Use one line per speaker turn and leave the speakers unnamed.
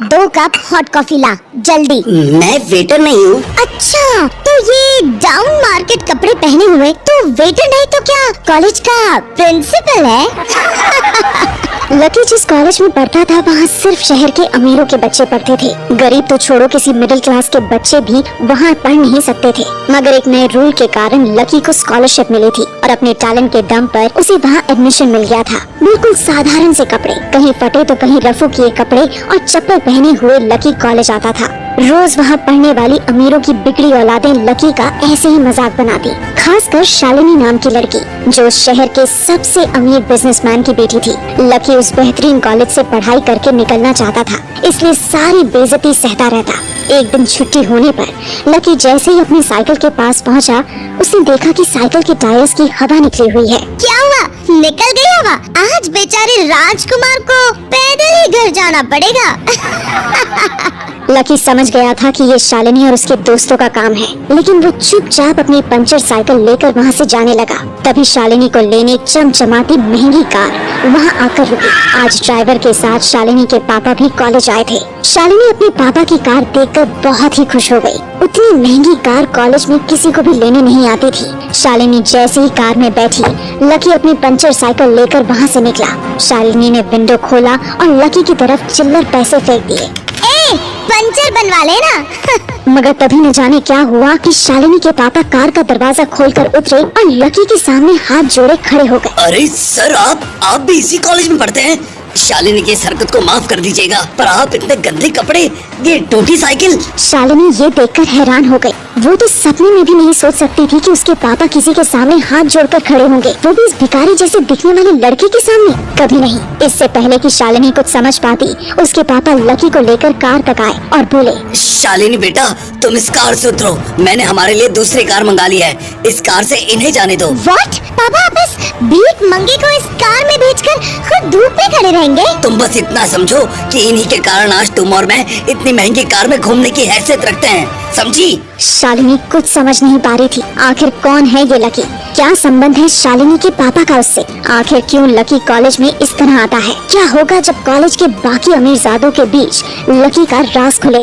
2 cup hot coffee ला जल्दी।
मैं waiter नहीं हूँ।
अच्छा, तो ये डाउन मार्केट कपड़े पहने हुए तो वेटर नहीं तो क्या कॉलेज का प्रिंसिपल है? लकी जिस कॉलेज में पढ़ता था वहाँ सिर्फ शहर के अमीरों के बच्चे पढ़ते थे। गरीब तो छोड़ो, किसी मिडिल क्लास के बच्चे भी वहाँ पढ़ नहीं सकते थे। मगर एक नए रूल के कारण लकी को स्कॉलरशिप मिली थी और अपने टैलेंट के दम पर उसे वहाँ एडमिशन मिल गया था। बिल्कुल साधारण से कपड़े, कहीं फटे तो कहीं रफू किए कपड़े और चप्पल पहने हुए लकी कॉलेज आता था। रोज वहाँ पढ़ने वाली अमीरों की बिगड़ी औलादें लकी का ऐसे ही मजाक बनाती, खासकर शालिनी नाम की लड़की जो उस शहर के सबसे अमीर बिजनेसमैन की बेटी थी। लकी उस बेहतरीन कॉलेज से पढ़ाई करके निकलना चाहता था, इसलिए सारी बेइज्जती सहता रहता। एक दिन छुट्टी होने पर लकी जैसे ही अपनी साइकिल के पास पहुंचा, उसने देखा कि साइकिल के टायर्स की हवा निकली हुई है। क्या हुआ? निकल गई हवा? आज बेचारे राजकुमार को पैदल ही घर जाना पड़ेगा। लकी समझ गया था कि ये शालिनी और उसके दोस्तों का काम है, लेकिन वो चुपचाप अपनी पंचर साइकिल लेकर वहाँ से जाने लगा। तभी शालिनी को लेने चमचमाती महंगी कार वहाँ आकर रुकी। आज ड्राइवर के साथ शालिनी के पापा भी कॉलेज आए थे। शालिनी अपने पापा की कार देखकर बहुत ही खुश हो गई। उतनी महंगी कार कॉलेज में किसी को भी लेने नहीं आती थी। शालिनी जैसे ही कार में बैठी, लकी अपनी पंचर साइकिल लेकर वहाँ से निकला। शालिनी ने विंडो खोला और लकी की तरफ चिल्लर पैसे फेंक दिए। पंचर बनवा लेना। मगर तभी न जाने क्या हुआ कि शालिनी के पापा कार का दरवाजा खोलकर उतरे और लकी के सामने हाथ जोड़े खड़े हो गए।
अरे सर, आप भी इसी कॉलेज में पढ़ते हैं? शालिनी की इस हरकत को माफ कर दीजिएगा, पर आप इतने गंदे कपड़े, ये टूटी साइकिल।
शालिनी ये देखकर हैरान हो गई। वो तो सपने में भी नहीं सोच सकती थी कि उसके पापा किसी के सामने हाथ जोड़कर खड़े होंगे, वो भी इस भिखारी जैसे दिखने वाले लड़के के सामने। कभी नहीं। इससे पहले कि शालिनी कुछ समझ पाती, उसके पापा लकी को लेकर कार तक आए और बोले,
शालिनी बेटा, तुम इस कार से उतरो। मैंने हमारे लिए दूसरी कार मंगा ली है, इस कार से इन्हें जाने दो।
व्हाट? पापा आप इस भीख मंगे को इस कार में भेजकर खुद धूप में खड़े रहेंगे?
तुम बस इतना समझो कि इन्हीं के कारण आज तुम और मैं इतनी महंगी कार में घूमने की हैसियत रखते हैं, समझी?
शालिनी कुछ समझ नहीं पा रही थी। आखिर कौन है ये लकी? क्या संबंध है शालिनी के पापा का उससे? आखिर क्यों लकी कॉलेज में इस तरह आता है? क्या होगा जब कॉलेज के बाकी अमीरजादों के बीच लकी का राज खुले?